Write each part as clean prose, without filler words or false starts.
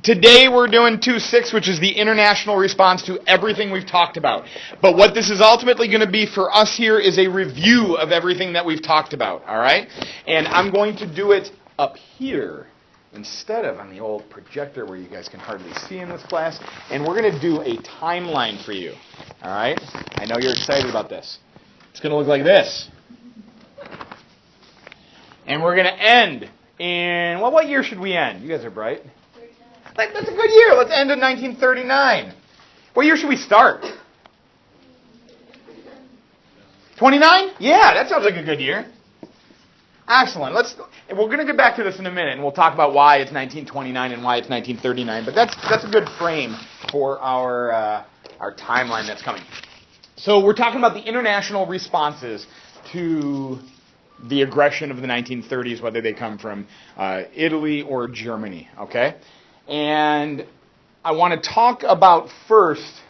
Today we're doing 2.6, which is the international response to everything we've talked about. But what this is ultimately going to be for us here is a review of everything that we've talked about, all right? And I'm going to do it up here instead of on the old projector where you guys can hardly see in this class. And we're going to do a timeline for you, all right? I know you're excited about this. It's going to look like this. And we're going to end in, well, what year should we end? You guys are bright. That's a good year. Let's end in 1939. What year should we start? 29? Yeah, that sounds like a good year. Excellent. We're going to get back to this in a minute, and we'll talk about why it's 1929 and why it's 1939. But that's a good frame for our timeline that's coming. So we're talking about the international responses to the aggression of the 1930s, whether they come from Italy or Germany. Okay. And I want to talk about first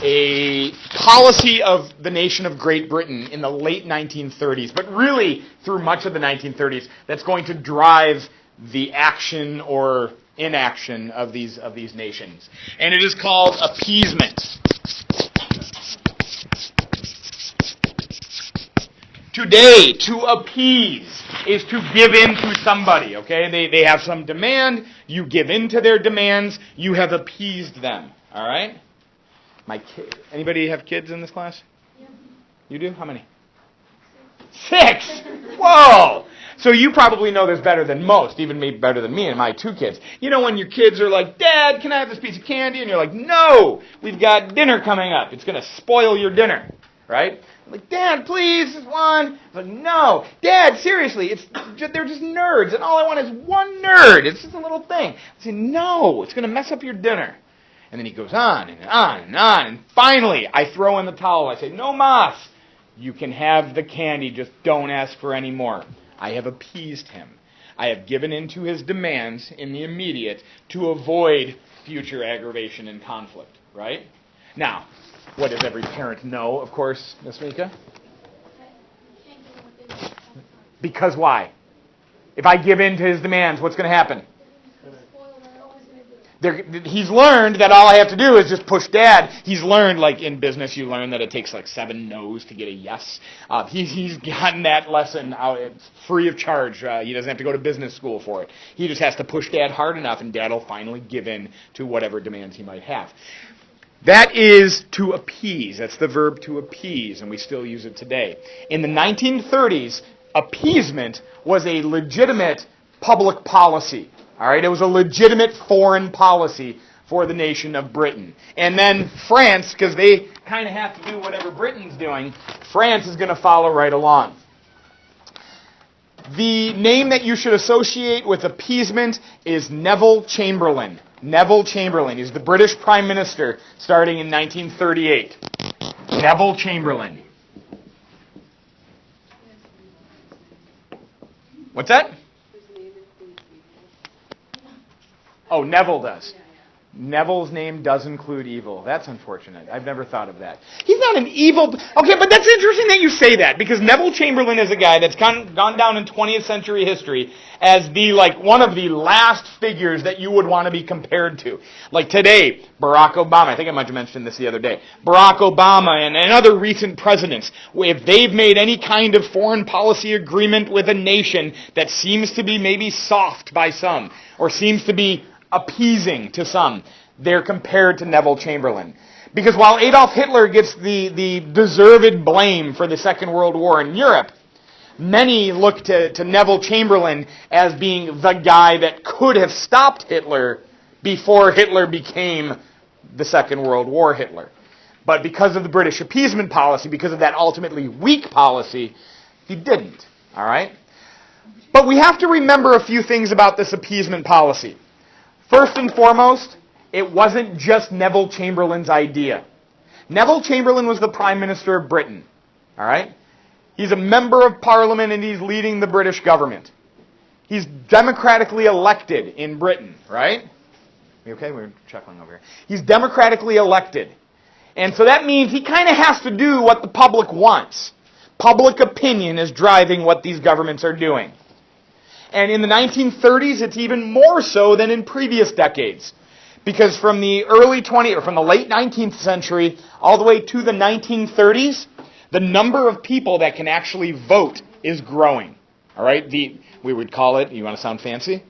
a policy of the nation of Great Britain in the late 1930s, but really through much of the 1930s, that's going to drive the action or inaction of these nations. And it is called appeasement. Today, to appease is to give in to somebody, okay? They have some demand, you give in to their demands, you have appeased them, all right? Anybody have kids in this class? Yeah. You do? How many? 6! Whoa! So you probably know this better than most, even maybe better than me and my 2 kids. You know when your kids are like, Dad, can I have this piece of candy? And you're like, no, we've got dinner coming up. It's going to spoil your dinner, right? I'm like, Dad, please, just one. I'm like, no. Dad, seriously, they're just nerds, and all I want is one nerd. It's just a little thing. I say, no, it's going to mess up your dinner. And then he goes on and on and on, and finally, I throw in the towel. I say, no mas, you can have the candy, just don't ask for any more. I have appeased him. I have given in to his demands in the immediate to avoid future aggravation and conflict, right? Now, what does every parent know, of course, Ms. Mika? Because why? If I give in to his demands, what's going to happen? He's learned that all I have to do is just push Dad. He's learned, like in business, you learn that it takes like 7 no's to get a yes. He's gotten that lesson out. It's free of charge. He doesn't have to go to business school for it. He just has to push Dad hard enough, and Dad will finally give in to whatever demands he might have. That is to appease. That's the verb to appease, and we still use it today. In the 1930s, appeasement was a legitimate public policy. All right, it was a legitimate foreign policy for the nation of Britain. And then France, because they kind of have to do whatever Britain's doing, France is going to follow right along. The name that you should associate with appeasement is Neville Chamberlain. Neville Chamberlain is the British Prime Minister starting in 1938. Neville Chamberlain. What's that? Oh, Neville does. Neville's name does include evil. That's unfortunate. I've never thought of that. He's not an evil... Okay, but that's interesting that you say that, because Neville Chamberlain is a guy that's gone down in 20th century history as one of the last figures that you would want to be compared to. Like today, Barack Obama, I think I might have mentioned this the other day, Barack Obama and other recent presidents, if they've made any kind of foreign policy agreement with a nation that seems to be maybe soft by some, or seems to be appeasing to some, they're compared to Neville Chamberlain. Because while Adolf Hitler gets the deserved blame for the Second World War in Europe, many look to Neville Chamberlain as being the guy that could have stopped Hitler before Hitler became the Second World War Hitler. But because of the British appeasement policy, because of that ultimately weak policy, he didn't. All right? But we have to remember a few things about this appeasement policy. First and foremost, it wasn't just Neville Chamberlain's idea. Neville Chamberlain was the Prime Minister of Britain. All right? He's a member of Parliament and he's leading the British government. He's democratically elected in Britain, right? Okay, we're chuckling over here. He's democratically elected. And so that means he kind of has to do what the public wants. Public opinion is driving what these governments are doing. And in the 1930s, it's even more so than in previous decades. Because from the late 19th century all the way to the 1930s, the number of people that can actually vote is growing. All right? We would call it, you want to sound fancy?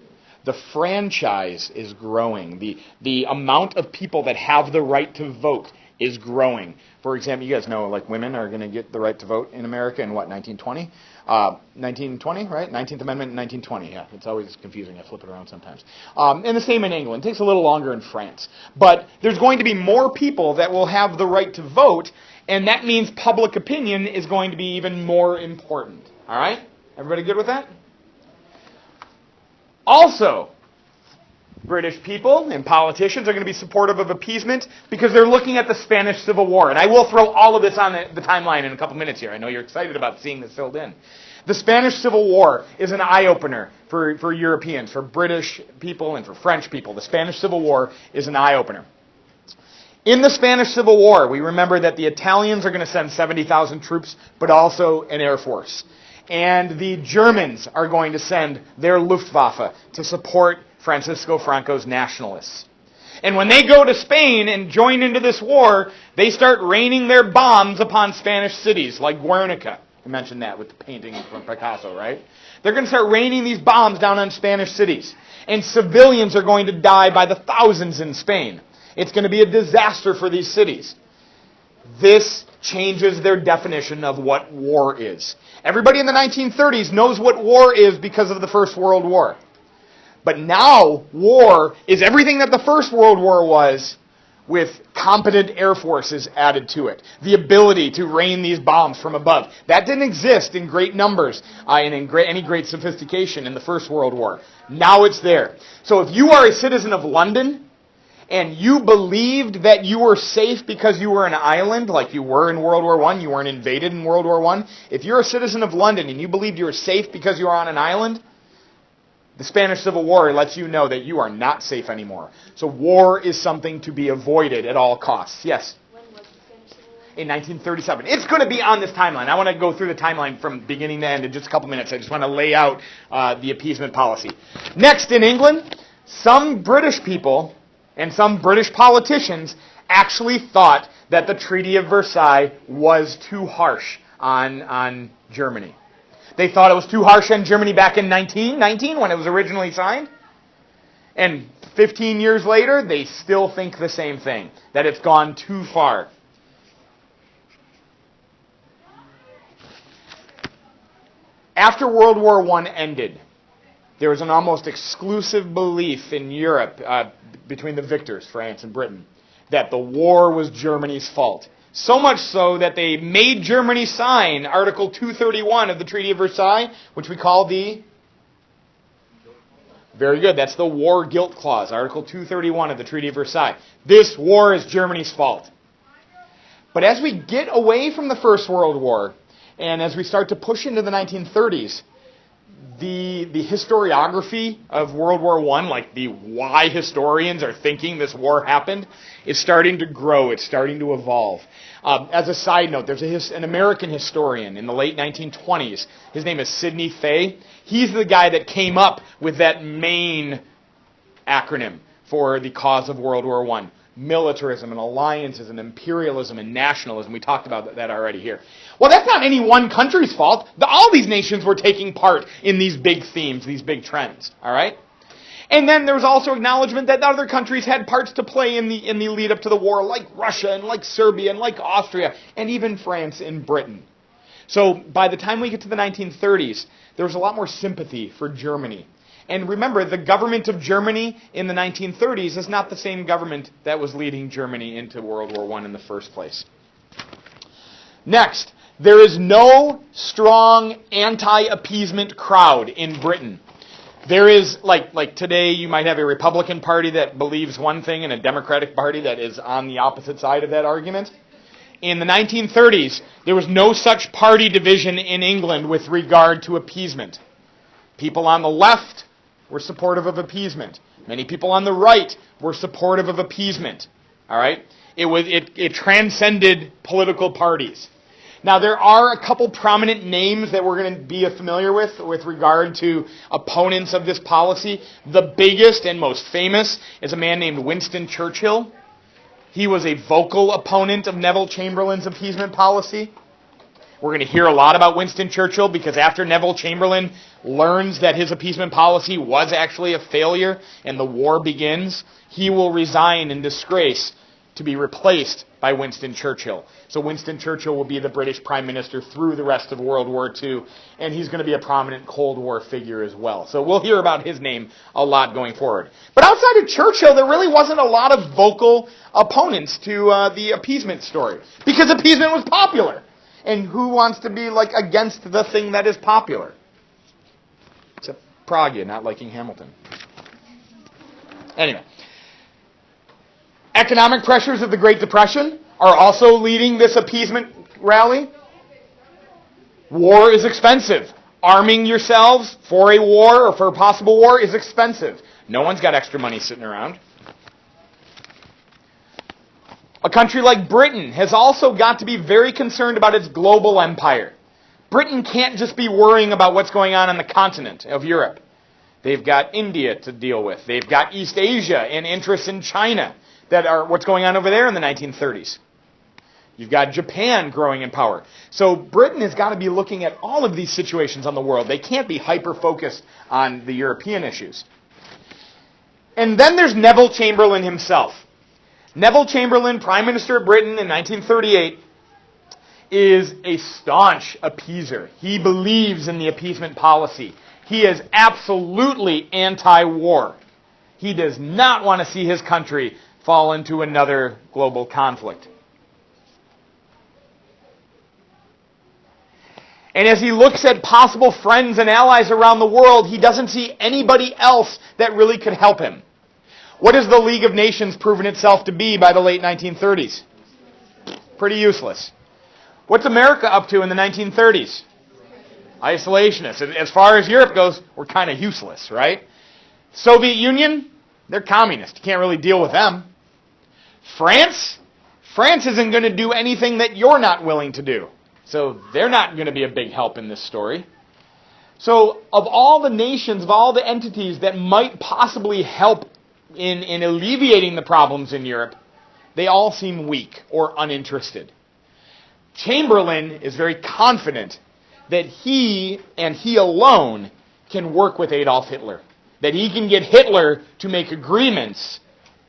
The franchise is growing. The amount of people that have the right to vote is growing. For example, you guys know, like, women are going to get the right to vote in America in what, 1920? 1920, right? 19th Amendment in 1920, yeah. It's always confusing. I flip it around sometimes. And the same in England. It takes a little longer in France. But there's going to be more people that will have the right to vote, and that means public opinion is going to be even more important. All right? Everybody good with that? Also, British people and politicians are going to be supportive of appeasement because they're looking at the Spanish Civil War. And I will throw all of this on the timeline in a couple minutes here. I know you're excited about seeing this filled in. The Spanish Civil War is an eye-opener for Europeans, for British people, and for French people. The Spanish Civil War is an eye-opener. In the Spanish Civil War, we remember that the Italians are going to send 70,000 troops, but also an air force. And the Germans are going to send their Luftwaffe to support Francisco Franco's nationalists. And when they go to Spain and join into this war, they start raining their bombs upon Spanish cities, like Guernica. I mentioned that with the painting from Picasso, right? They're going to start raining these bombs down on Spanish cities. And civilians are going to die by the thousands in Spain. It's going to be a disaster for these cities. This changes their definition of what war is. Everybody in the 1930s knows what war is because of the First World War. But now, war is everything that the First World War was, with competent air forces added to it. The ability to rain these bombs from above. That didn't exist in great numbers and in any great sophistication in the First World War. Now it's there. So if you are a citizen of London, and you believed that you were safe because you were an island, like you were in World War I, you weren't invaded in World War I, if you're a citizen of London and you believed you were safe because you were on an island, the Spanish Civil War lets you know that you are not safe anymore. So war is something to be avoided at all costs. Yes? When was the Spanish Civil War? In 1937. It's going to be on this timeline. I want to go through the timeline from beginning to end in just a couple minutes. I just want to lay out the appeasement policy. Next, in England, some British people and some British politicians actually thought that the Treaty of Versailles was too harsh on Germany. They thought it was too harsh on Germany back in 1919 when it was originally signed. And 15 years later, they still think the same thing, that it's gone too far. After World War I ended, there was an almost exclusive belief in Europe between the victors, France and Britain, that the war was Germany's fault. So much so that they made Germany sign Article 231 of the Treaty of Versailles, which we call the... Very good, that's the War Guilt Clause, Article 231 of the Treaty of Versailles. This war is Germany's fault. But as we get away from the First World War, and as we start to push into the 1930s, the historiography of World War I, like the why historians are thinking this war happened, is starting to grow. It's starting to evolve. As a side note, there's an American historian in the late 1920s. His name is Sidney Fay. He's the guy that came up with that main acronym for the cause of World War I. Militarism and alliances and imperialism and nationalism. We talked about that already here. Well, that's not any one country's fault. All these nations were taking part in these big themes, these big trends. All right? And then there was also acknowledgement that other countries had parts to play in the lead up to the war, like Russia and like Serbia and like Austria and even France and Britain. So by the time we get to the 1930s, there was a lot more sympathy for Germany. And remember, the government of Germany in the 1930s is not the same government that was leading Germany into World War I in the first place. Next, there is no strong anti-appeasement crowd in Britain. There is, like today, you might have a Republican Party that believes one thing and a Democratic Party that is on the opposite side of that argument. In the 1930s, there was no such party division in England with regard to appeasement. People on the left were supportive of appeasement. Many people on the right were supportive of appeasement. All right? It transcended political parties. Now, there are a couple prominent names that we're going to be familiar with regard to opponents of this policy. The biggest and most famous is a man named Winston Churchill. He was a vocal opponent of Neville Chamberlain's appeasement policy. We're going to hear a lot about Winston Churchill because after Neville Chamberlain learns that his appeasement policy was actually a failure and the war begins, he will resign in disgrace to be replaced by Winston Churchill. So Winston Churchill will be the British Prime Minister through the rest of World War II, and he's going to be a prominent Cold War figure as well. So we'll hear about his name a lot going forward. But outside of Churchill, there really wasn't a lot of vocal opponents to the appeasement story, because appeasement was popular. And who wants to be against the thing that is popular? Except Prague not liking Hamilton. Anyway. Economic pressures of the Great Depression are also leading this appeasement rally. War is expensive. Arming yourselves for a war or for a possible war is expensive. No one's got extra money sitting around. A country like Britain has also got to be very concerned about its global empire. Britain can't just be worrying about what's going on the continent of Europe. They've got India to deal with. They've got East Asia and interests in China that are what's going on over there in the 1930s. You've got Japan growing in power. So Britain has got to be looking at all of these situations on the world. They can't be hyper-focused on the European issues. And then there's Neville Chamberlain himself. Neville Chamberlain, Prime Minister of Britain in 1938, is a staunch appeaser. He believes in the appeasement policy. He is absolutely anti-war. He does not want to see his country fall into another global conflict. And as he looks at possible friends and allies around the world, he doesn't see anybody else that really could help him. What has the League of Nations proven itself to be by the late 1930s? Pretty useless. What's America up to in the 1930s? Isolationists. As far as Europe goes, we're kind of useless, right? Soviet Union, they're communist. You can't really deal with them. France isn't going to do anything that you're not willing to do. So they're not going to be a big help in this story. So of all the nations, of all the entities that might possibly help in alleviating the problems in Europe, they all seem weak or uninterested. Chamberlain is very confident that he and he alone can work with Adolf Hitler. That he can get Hitler to make agreements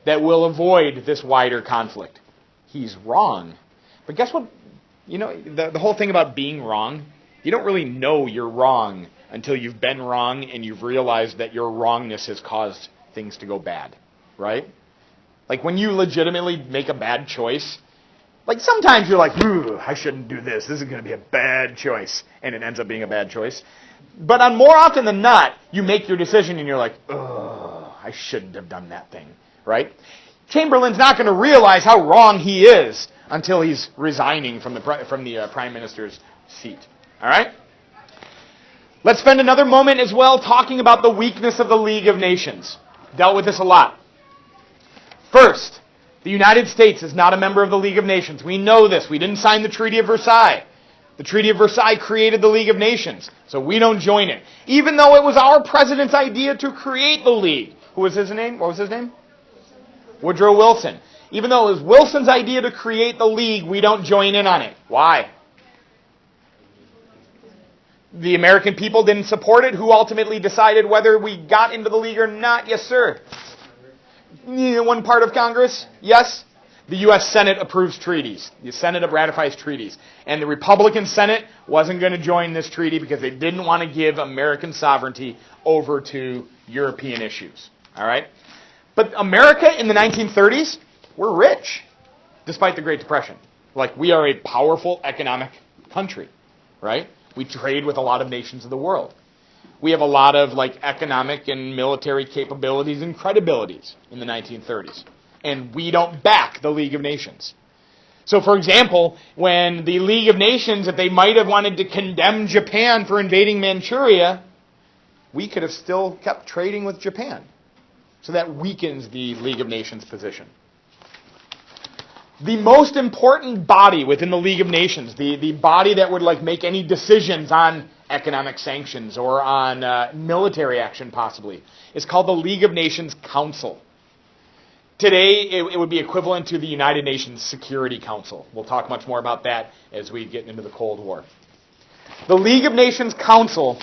that will avoid this wider conflict. He's wrong. But guess what? You know, the whole thing about being wrong, you don't really know you're wrong until you've been wrong and you've realized that your wrongness has caused things to go bad, right? Like when you legitimately make a bad choice, like sometimes you're like, I shouldn't do this. This is going to be a bad choice. And it ends up being a bad choice. But on more often than not, you make your decision and you're like, I shouldn't have done that thing, right? Chamberlain's not going to realize how wrong he is until he's resigning from the Prime Minister's seat. All right? Let's spend another moment as well talking about the weakness of the League of Nations. Dealt with this a lot. First, the United States is not a member of the League of Nations. We know this. We didn't sign the Treaty of Versailles. The Treaty of Versailles created the League of Nations, so we don't join it. Even though it was our president's idea to create the League. Who was his name? What was his name? Woodrow Wilson. Even though it was Wilson's idea to create the League, we don't join in on it. Why? The American people didn't support it. Who ultimately decided whether we got into the League or not? Yes, sir. One part of Congress? Yes. The U.S. Senate approves treaties. The Senate ratifies treaties. And the Republican Senate wasn't going to join this treaty because they didn't want to give American sovereignty over to European issues. All right? But America in the 1930s, we're rich, despite the Great Depression. Like, we are a powerful economic country, right? We trade with a lot of nations of the world. We have a lot of economic and military capabilities and credibilities in the 1930s. And we don't back the League of Nations. So, for example, when the League of Nations, if they might have wanted to condemn Japan for invading Manchuria, we could have still kept trading with Japan. So that weakens the League of Nations position. the most important body within the League of Nations, the body that would make any decisions on economic sanctions or on military action possibly, is called the League of Nations Council. Today, it would be equivalent to the United Nations Security Council. We'll talk much more about that as we get into the Cold War. The League of Nations Council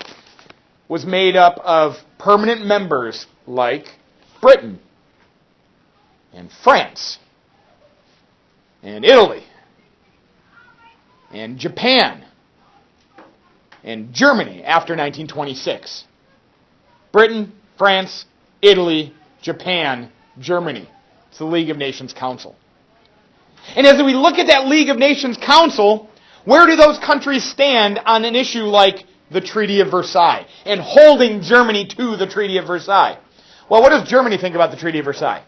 was made up of permanent members like Britain and France and Italy and Japan and Germany after 1926. Britain, France, Italy, Japan, Germany. It's the League of Nations Council. And as we look at that League of Nations Council, where do those countries stand on an issue like the Treaty of Versailles and holding Germany to the Treaty of Versailles? Well, what does Germany think about the Treaty of Versailles?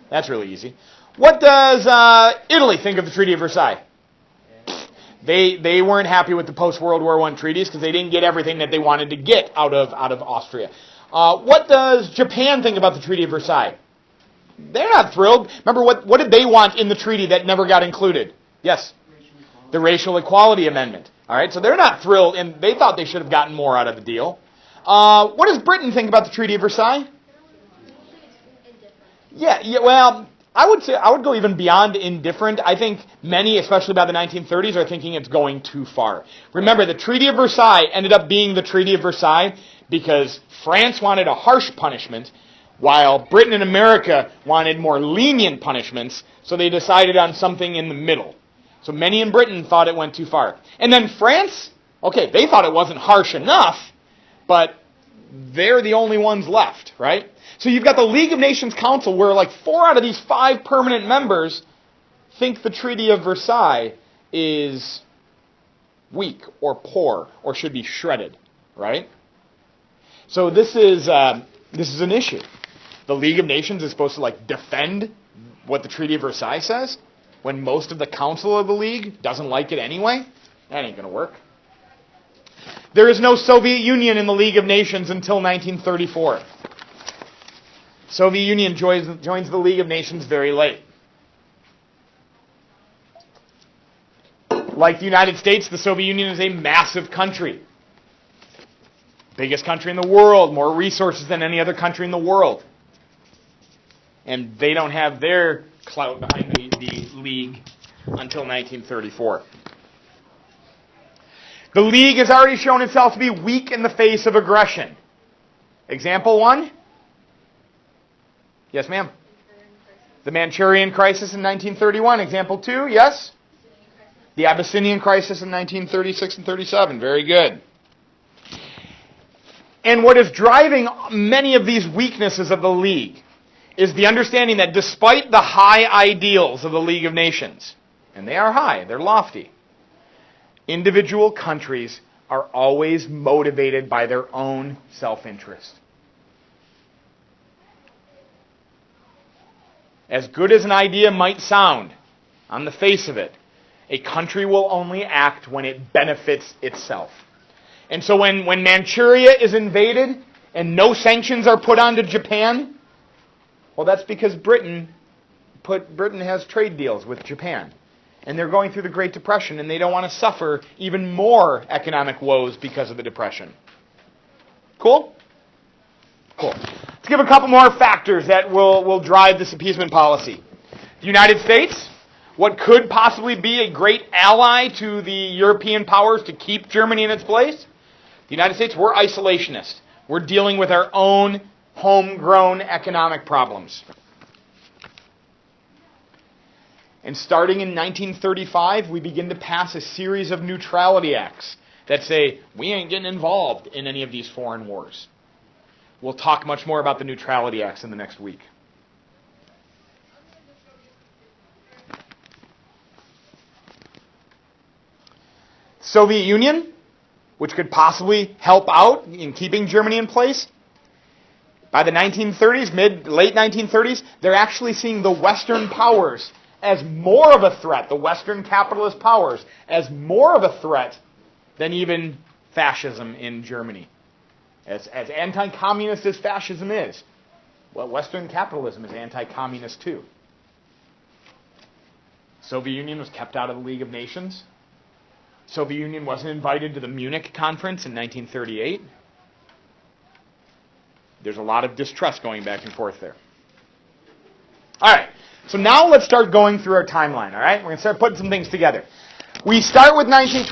That's really easy. What does Italy think of the Treaty of Versailles? They weren't happy with the post-World War I treaties because they didn't get everything that they wanted to get out of Austria. What does Japan think about the Treaty of Versailles? They're not thrilled. Remember, what did they want in the treaty that never got included? Yes? The Racial Equality Amendment. All right, so they're not thrilled, and they thought they should have gotten more out of the deal. What does Britain think about the Treaty of Versailles? Yeah, well, I would go even beyond indifferent. I think many, especially by the 1930s, are thinking it's going too far. Remember, the Treaty of Versailles ended up being the Treaty of Versailles because France wanted a harsh punishment, while Britain and America wanted more lenient punishments, so they decided on something in the middle. So many in Britain thought it went too far. And then France, okay, they thought it wasn't harsh enough, but they're the only ones left, right? So you've got the League of Nations Council where 4 out of these 5 permanent members think the Treaty of Versailles is weak or poor or should be shredded, right? So this is an issue. The League of Nations is supposed to defend what the Treaty of Versailles says when most of the Council of the League doesn't like it anyway. That ain't going to work. There is no Soviet Union in the League of Nations until 1934. Soviet Union joins the League of Nations very late. Like the United States, the Soviet Union is a massive country. Biggest country in the world, more resources than any other country in the world. And they don't have their clout behind the League until 1934. The League has already shown itself to be weak in the face of aggression. Example 1? Yes, ma'am. The Manchurian Crisis in 1931. Example 2, yes? The Abyssinian Crisis in 1936 and 37. Very good. And what is driving many of these weaknesses of the League is the understanding that despite the high ideals of the League of Nations, and they are high, they're lofty, individual countries are always motivated by their own self-interest. As good as an idea might sound on the face of it, a country will only act when it benefits itself. And so when Manchuria is invaded and no sanctions are put onto Japan, well, that's because Britain has trade deals with Japan. And they're going through the Great Depression, and they don't want to suffer even more economic woes because of the Depression. Cool? Cool. Let's give a couple more factors that will drive this appeasement policy. The United States, what could possibly be a great ally to the European powers to keep Germany in its place. The United States, we're isolationist. We're dealing with our own homegrown economic problems. And starting in 1935, we begin to pass a series of neutrality acts that say, we ain't getting involved in any of these foreign wars. We'll talk much more about the neutrality acts in the next week. Soviet Union, which could possibly help out in keeping Germany in place. By the 1930s, late 1930s, they're actually seeing the Western powers as more of a threat, the Western capitalist powers, as more of a threat than even fascism in Germany. As anti-communist as fascism is, well, Western capitalism is anti-communist too. Soviet Union was kept out of the League of Nations. Soviet Union wasn't invited to the Munich conference in 1938. There's a lot of distrust going back and forth there. All right, so now let's start going through our timeline, all right? We're going to start putting some things together. We start with 1920.